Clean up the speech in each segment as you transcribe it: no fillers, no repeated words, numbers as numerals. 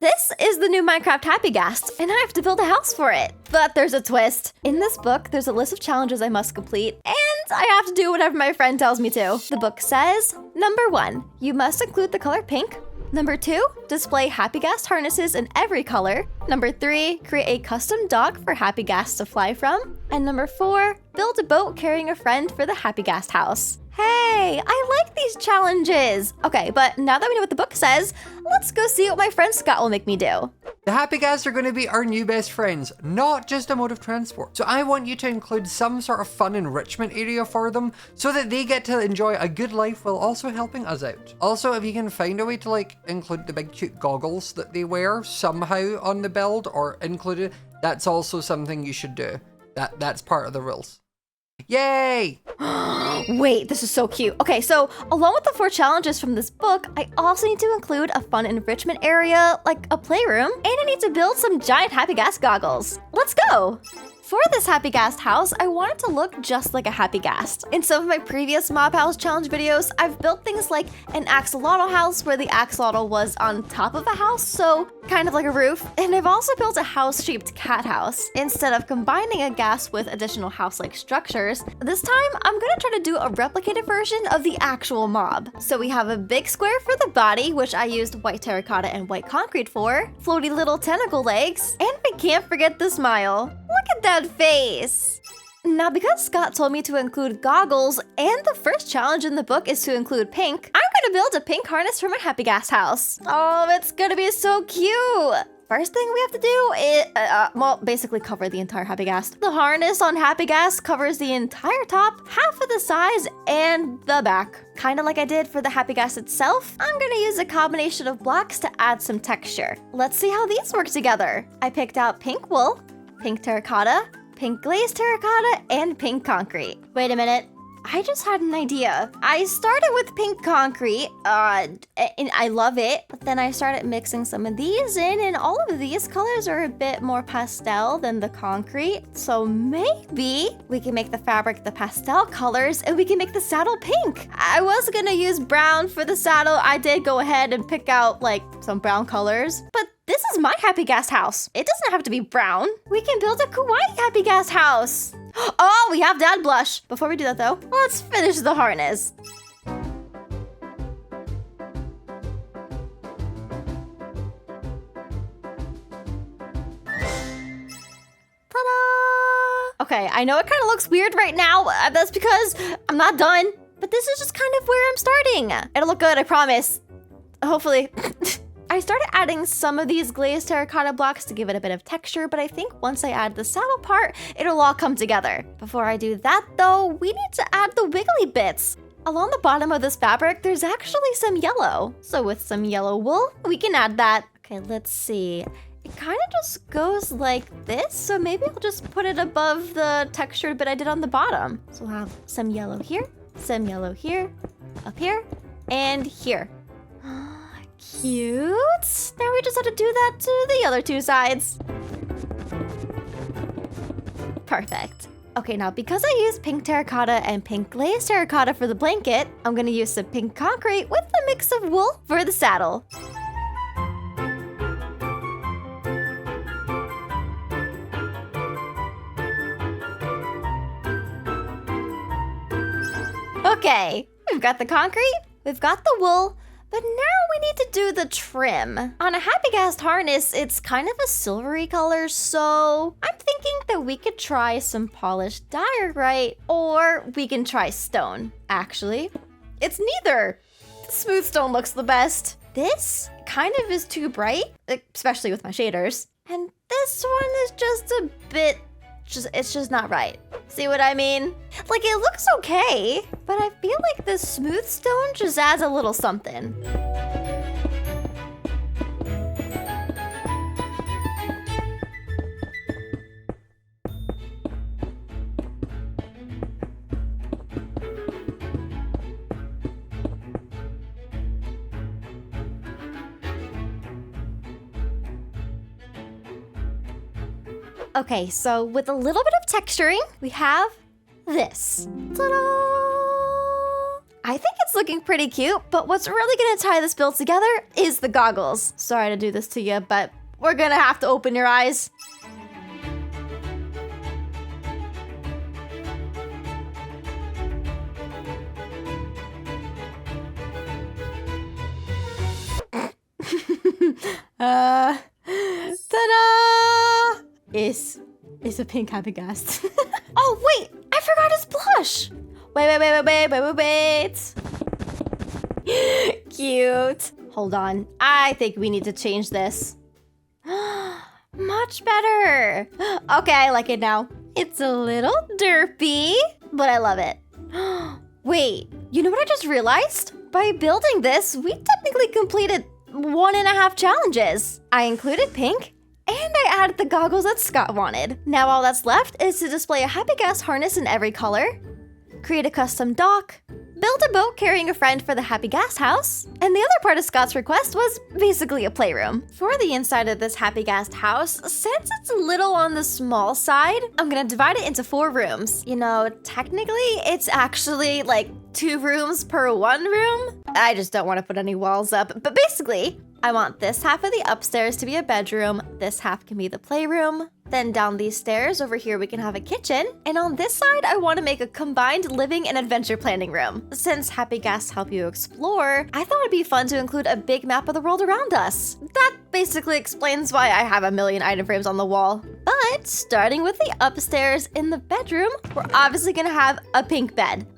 This is the new Minecraft Happy Ghast, and I have to build a house for it. But there's a twist. In this book, there's a list of challenges I must complete, and I have to do whatever my friend tells me to. The book says, number 1, you must include the color pink. Number 2, display Happy Ghast harnesses in every color. Number 3, create a custom dock for Happy Ghast to fly from. And number 4, build a boat carrying a friend for the Happy Ghast house. Hey, I like these challenges. Okay, but now that we know what the book says, let's go see what my friend Scott will make me do. The Happy Ghast are going to be our new best friends, not just a mode of transport. So I want you to include some sort of fun enrichment area for them so that they get to enjoy a good life while also helping us out. Also, if you can find a way to include the big cute goggles that they wear somehow on the build or include it, that's also something you should do. That's part of the rules. Yay! Wait, this is so cute. Okay, so along with the 4 challenges from this book, I also need to include a fun enrichment area, like a playroom, and I need to build some giant Happy Ghast goggles. Let's go! For this Happy Ghast house, I want it to look just like a Happy Ghast. In some of my previous Mob House Challenge videos, I've built things like an axolotl house where the axolotl was on top of a house, so kind of like a roof. And I've also built a house-shaped cat house. Instead of combining a ghast with additional house-like structures, this time I'm gonna try to do a replicated version of the actual mob. So we have a big square for the body, which I used white terracotta and white concrete for, floaty little tentacle legs, and we can't forget the smile. Look at that face! Now, because Scott told me to include goggles, and the first challenge in the book is to include pink, I'm gonna build a pink harness for my Happy Ghast house. Oh, it's gonna be so cute! First thing we have to do is, basically cover the entire Happy Ghast. The harness on Happy Ghast covers the entire top, half of the sides, and the back. Kinda like I did for the Happy Ghast itself, I'm gonna use a combination of blocks to add some texture. Let's see how these work together. I picked out pink wool, pink terracotta, pink glazed terracotta, and pink concrete. Wait a minute. I just had an idea. I started with pink concrete, and I love it, but then I started mixing some of these in, and all of these colors are a bit more pastel than the concrete, so maybe we can make the fabric the pastel colors, and we can make the saddle pink. I was gonna use brown for the saddle. I did go ahead and pick out, some brown colors, but this is my Happy Ghast house. It doesn't have to be brown. We can build a kawaii Happy Ghast house. Oh, we have to add blush. Before we do that though, let's finish the harness. Ta-da! Okay, I know it kind of looks weird right now. That's because I'm not done. But this is just kind of where I'm starting. It'll look good, I promise. Hopefully. I started adding some of these glazed terracotta blocks to give it a bit of texture, but I think once I add the saddle part, it'll all come together. Before I do that though, we need to add the wiggly bits. Along the bottom of this fabric, there's actually some yellow. So with some yellow wool, we can add that. Okay, let's see. It kind of just goes like this, so maybe I'll just put it above the textured bit I did on the bottom. So we'll have some yellow here, some yellow here, up here, and here. Cute. Now we just have to do that to the other 2 sides. Perfect. Okay, now because I used pink terracotta and pink glazed terracotta for the blanket, I'm gonna use some pink concrete with a mix of wool for the saddle. Okay, we've got the concrete, we've got the wool, but now we need to do the trim. On a Happy Ghast harness, it's kind of a silvery color, so I'm thinking that we could try some polished diorite, or we can try stone. Actually, it's neither. The smooth stone looks the best. This kind of is too bright, especially with my shaders. And this one is just a bit, it's just not right. See what I mean? It looks okay, but I feel like the smooth stone just adds a little something. Okay, so with a little bit of texturing, we have this. Ta-da! I think it's looking pretty cute, but what's really gonna tie this build together is the goggles. Sorry to do this to you, but we're gonna have to open your eyes. Ta-da! It's a pink Happy Ghast. Oh, wait! I forgot his blush! Wait. Cute. Hold on. I think we need to change this. Much better. Okay, I like it now. It's a little derpy, but I love it. Wait, you know what I just realized? By building this, we technically completed 1.5 challenges. I included pink, and I added the goggles that Scott wanted. Now all that's left is to display a Happy Ghast harness in every color, create a custom dock, build a boat carrying a friend for the Happy Ghast house, and the other part of Scott's request was basically a playroom. For the inside of this Happy Ghast house, since it's a little on the small side, I'm gonna divide it into 4 rooms. You know, technically, it's actually like 2 rooms per 1 room. I just don't want to put any walls up, but basically, I want this half of the upstairs to be a bedroom, this half can be the playroom. Then down these stairs over here we can have a kitchen, and on this side I want to make a combined living and adventure planning room. Since Happy Ghasts help you explore, I thought it'd be fun to include a big map of the world around us. That basically explains why I have a million item frames on the wall. But starting with the upstairs in the bedroom, we're obviously gonna have a pink bed.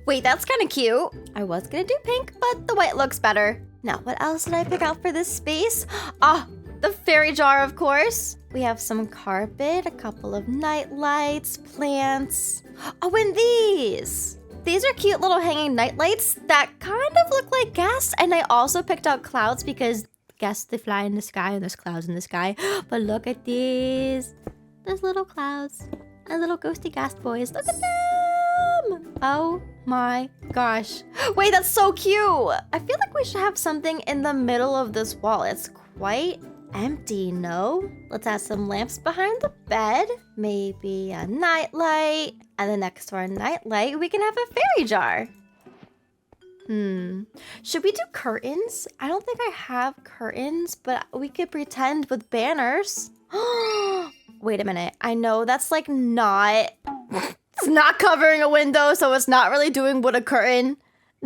Wait, that's kind of cute. I was gonna do pink, but the white looks better. Now, what else did I pick out for this space? The fairy jar, of course. We have some carpet, a couple of night lights, plants. Oh, and these. These are cute little hanging night lights that kind of look like Ghasts. And I also picked out clouds because Ghasts, they fly in the sky and there's clouds in the sky. But look at these. There's little clouds and little ghosty Ghast boys. Look at them. Oh my gosh. Wait, that's so cute. I feel like we should have something in the middle of this wall. It's quite empty, no? Let's add some lamps behind the bed. Maybe a night light. And then next to our night light, we can have a fairy jar. Should we do curtains? I don't think I have curtains, but we could pretend with banners. Wait a minute. I know that's like not... It's not covering a window, so it's not really doing what a curtain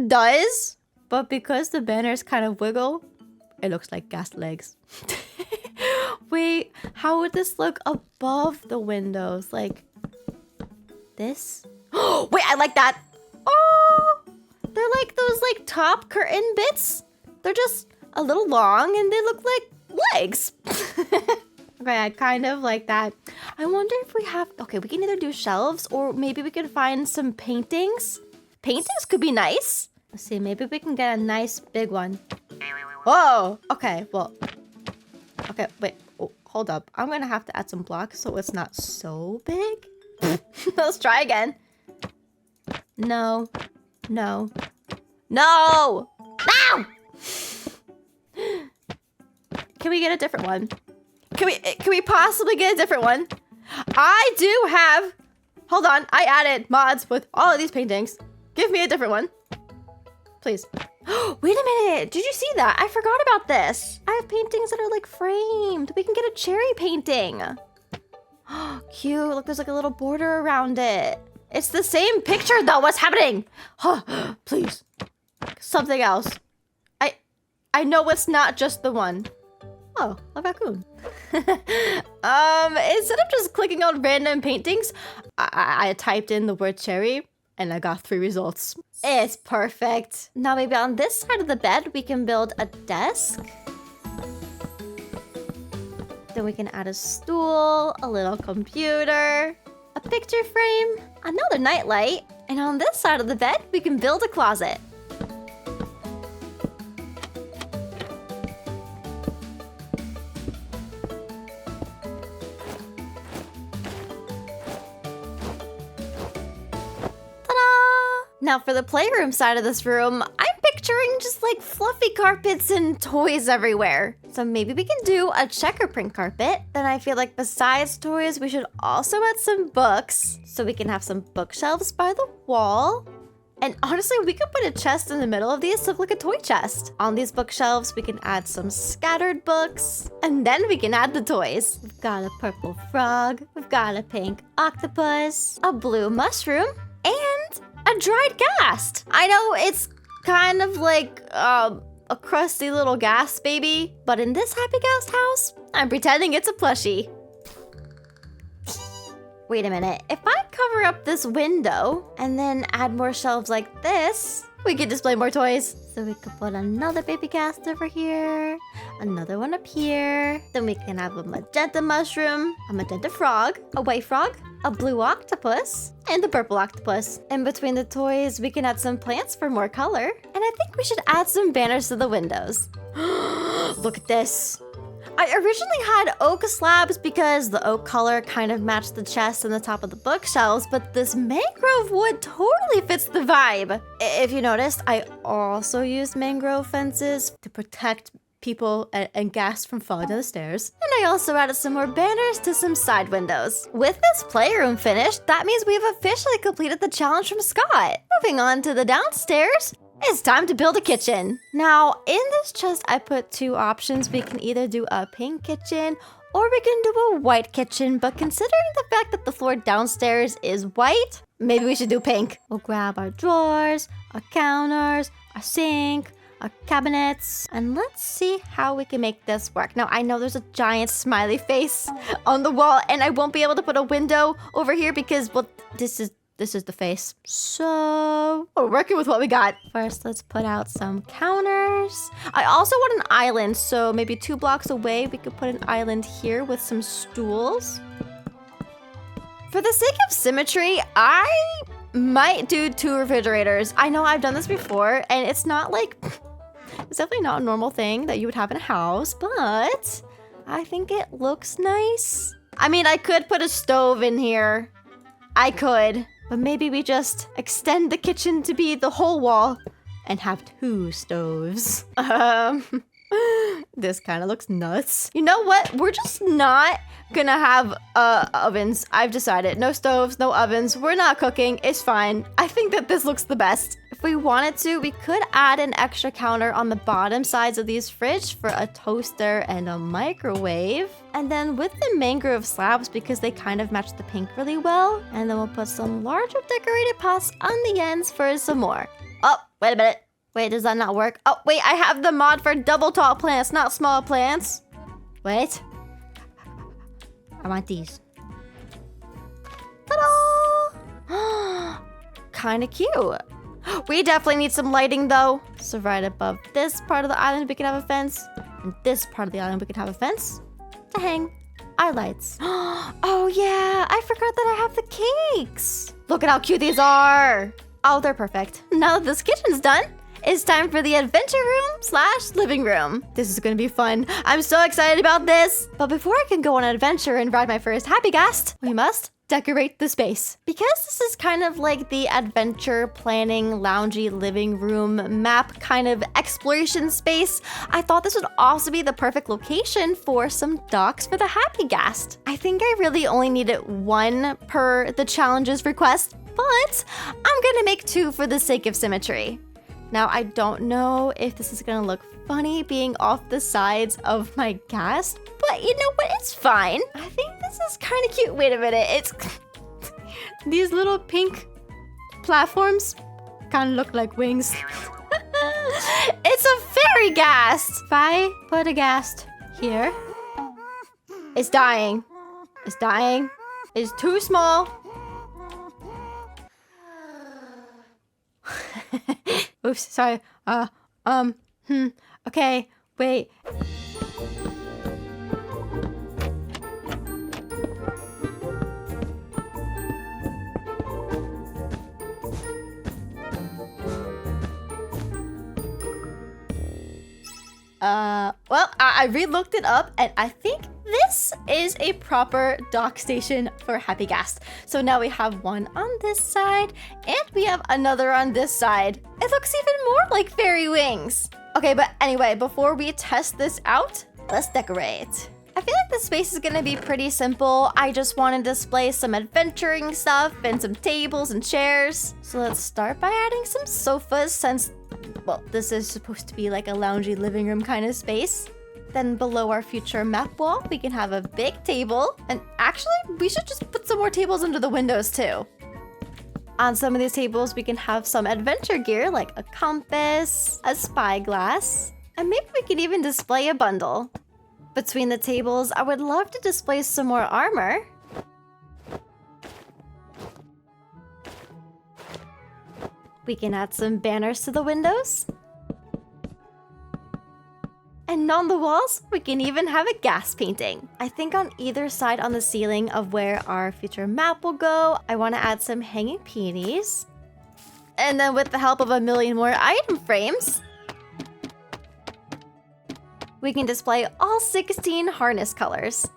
does. But because the banners kind of wiggle, it looks like Ghast legs. Wait, how would this look above the windows? Like this? Wait, I like that. Oh, they're like those like top curtain bits. They're just a little long and they look like legs. Okay, I kind of like that. I wonder if we have... Okay, we can either do shelves or maybe we can find some paintings. Paintings could be nice. Let's see, maybe we can get a nice big one. Whoa! Okay, well... Okay, wait. Oh, hold up. I'm gonna have to add some blocks so it's not so big. Let's try again. No. No. No! No! Can we get a different one? Can we possibly get a different one? I do have... Hold on. I added mods with all of these paintings. Give me a different one. Please. Wait a minute. Did you see that? I forgot about this. I have paintings that are like framed. We can get a cherry painting. Cute. Look, there's like a little border around it. It's the same picture though. What's happening? Please. Something else. I know it's not just the one. Oh, a raccoon. Instead of just clicking on random paintings, I typed in the word cherry and I got 3 results. It's perfect. Now maybe on this side of the bed, we can build a desk. Then we can add a stool, a little computer, a picture frame, another nightlight. And on this side of the bed, we can build a closet. Now for the playroom side of this room, I'm picturing just like fluffy carpets and toys everywhere. So maybe we can do a checker print carpet. Then I feel like besides toys, we should also add some books. So we can have some bookshelves by the wall. And honestly, we could put a chest in the middle of these to look like a toy chest. On these bookshelves, we can add some scattered books, and then we can add the toys. We've got a purple frog, we've got a pink octopus, a blue mushroom, and a dried ghast. I know it's kind of like a crusty little ghast baby, but in this Happy Ghast house, I'm pretending it's a plushie. Wait a minute, if I cover up this window and then add more shelves like this, we can display more toys. So we could put another baby ghast over here, another one up here. Then we can have a magenta mushroom, a magenta frog, a white frog, a blue octopus, and a purple octopus. In between the toys, we can add some plants for more color. And I think we should add some banners to the windows. Look at this. I originally had oak slabs because the oak color kind of matched the chest and the top of the bookshelves, but this mangrove wood totally fits the vibe. If you noticed, I also used mangrove fences to protect people and ghast from falling down the stairs. And I also added some more banners to some side windows. With this playroom finished, that means we've officially completed the challenge from Scott. Moving on to the downstairs. It's time to build a kitchen. Now, in this chest, I put two options. We can either do a pink kitchen or we can do a white kitchen, but considering the fact that the floor downstairs is white, maybe we should do pink. We'll grab our drawers, our counters, our sink, our cabinets, and let's see how we can make this work. Now, I know there's a giant smiley face on the wall, and I won't be able to put a window over here because, well, this is the face. So we're working with what we got. First, let's put out some counters. I also want an island, so maybe 2 blocks away, we could put an island here with some stools. For the sake of symmetry, I might do 2 refrigerators. I know I've done this before, and it's not like, it's definitely not a normal thing that you would have in a house, but I think it looks nice. I mean, I could put a stove in here. I could. But maybe we just extend the kitchen to be the whole wall and have 2 stoves. This kind of looks nuts. You know what? We're just not gonna have ovens. I've decided. No stoves, no ovens. We're not cooking. It's fine. I think that this looks the best. If we wanted to, we could add an extra counter on the bottom sides of these fridge for a toaster and a microwave. And then with the mangrove slabs, because they kind of match the pink really well. And then we'll put some larger decorated pots on the ends for some more. Oh, wait a minute. Wait, does that not work? Oh, wait, I have the mod for double tall plants, not small plants. Wait. I want these. Ta-da! Kinda cute. We definitely need some lighting though. So right above this part of the island, we can have a fence. And this part of the island, we can have a fence to hang our lights. Oh yeah, I forgot that I have the cakes. Look at how cute these are. Oh, they're perfect. Now that this kitchen's done, it's time for the adventure room / living room. This is gonna be fun. I'm so excited about this. But before I can go on an adventure and ride my first Happy Ghast, we must decorate the space. Because this is kind of like the adventure planning, loungy living room map kind of exploration space, I thought this would also be the perfect location for some docks for the Happy Ghast. I think I really only needed 1 per the challenge's request, but I'm gonna make 2 for the sake of symmetry. Now, I don't know if this is gonna look funny being off the sides of my ghast, but you know what? It's fine. I think this is kind of cute. Wait a minute. It's these little pink platforms kind of look like wings. It's a fairy ghast. If I put a ghast here, it's dying. It's dying. It's too small. Oops, sorry. Okay, wait. Well, I re-looked it up and I think this is a proper dock station for Happy Ghast. So now we have one on this side and we have another on this side. It looks even more like fairy wings. Okay, but anyway, before we test this out, let's decorate. I feel like the space is gonna be pretty simple. I just want to display some adventuring stuff and some tables and chairs. So let's start by adding some sofas since, well, this is supposed to be like a loungy living room kind of space. Then below our future map wall, we can have a big table. And actually, we should just put some more tables under the windows too. On some of these tables, we can have some adventure gear like a compass, a spyglass, and maybe we could even display a bundle. Between the tables, I would love to display some more armor. We can add some banners to the windows. And on the walls, we can even have a ghast painting. I think on either side on the ceiling of where our future map will go, I want to add some hanging peonies. And then with the help of a million more item frames, we can display all 16 harness colors.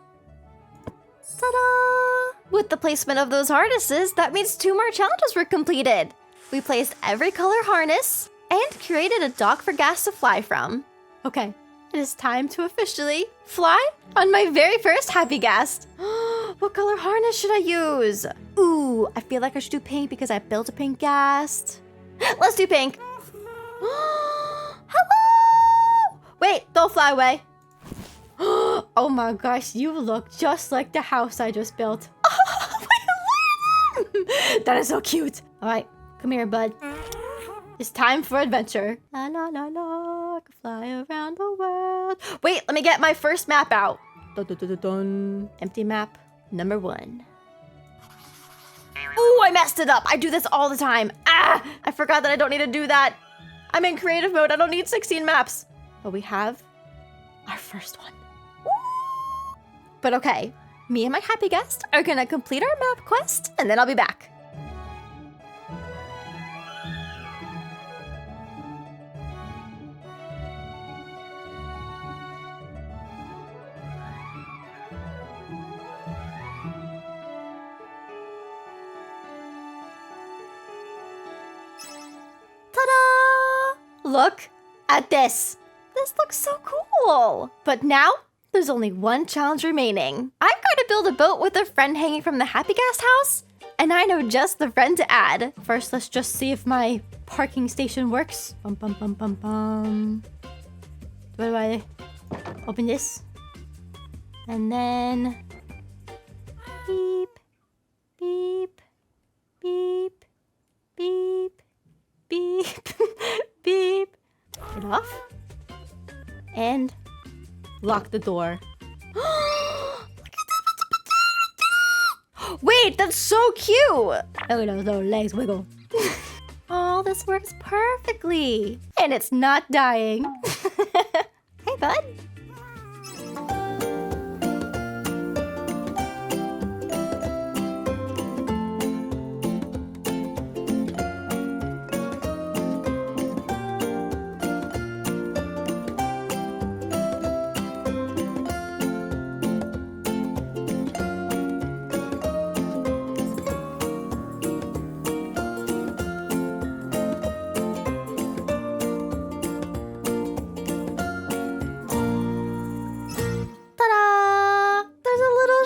Ta-da! With the placement of those harnesses, that means 2 more challenges were completed. We placed every color harness and created a dock for ghast to fly from. Okay, it is time to officially fly on my very first Happy Ghast. What color harness should I use? Ooh, I feel like I should do pink because I built a pink ghast. Let's do pink. Hello! Wait, don't fly away. Oh my gosh, you look just like the house I just built. Oh, wait, look at them! That is so cute. All right, come here, bud. It's time for adventure. La la la la, I can fly around the world. Wait, let me get my first map out. Dun, dun, dun, dun, dun. Empty map number 1. Ooh, I messed it up. I do this all the time. Ah, I forgot that I don't need to do that. I'm in creative mode. I don't need 16 maps. But we have our first one. Woo! But okay, me and my Happy Ghast are gonna complete our map quest, and then I'll be back. Ta-da! Look at this. This looks so cool. But now, there's only one challenge remaining. I'm going to build a boat with a friend hanging from the Happy Ghast house, and I know just the friend to add. First, let's just see if my parking station works. Bum, bum, bum, bum, bum. Do I open this? And then... beep, beep, beep, beep, beep, beep. Get off. And lock the door. Wait, that's so cute! Look at those little legs wiggle. Oh, this works perfectly. And it's not dying. Hey, bud.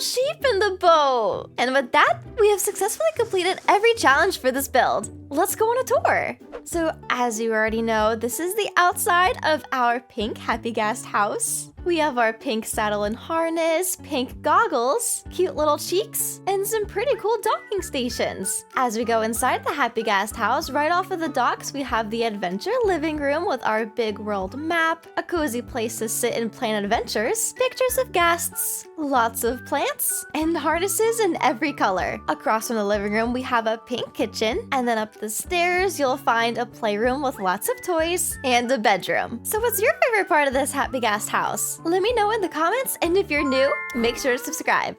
Sheep in the boat. And with that, we have successfully completed every challenge for this build. Let's go on a tour. So as you already know, this is the outside of our pink Happy Ghast house. We have our pink saddle and harness, pink goggles, cute little cheeks, and some pretty cool docking stations. As we go inside the Happy Ghast house, right off of the docks, we have the adventure living room with our big world map, a cozy place to sit and plan adventures, pictures of ghasts, lots of plants, and harnesses in every color. Across from the living room, we have a pink kitchen, and then up the stairs, you'll find a playroom with lots of toys and a bedroom. So what's your favorite part of this Happy Ghast house? Let me know in the comments, and if you're new, make sure to subscribe.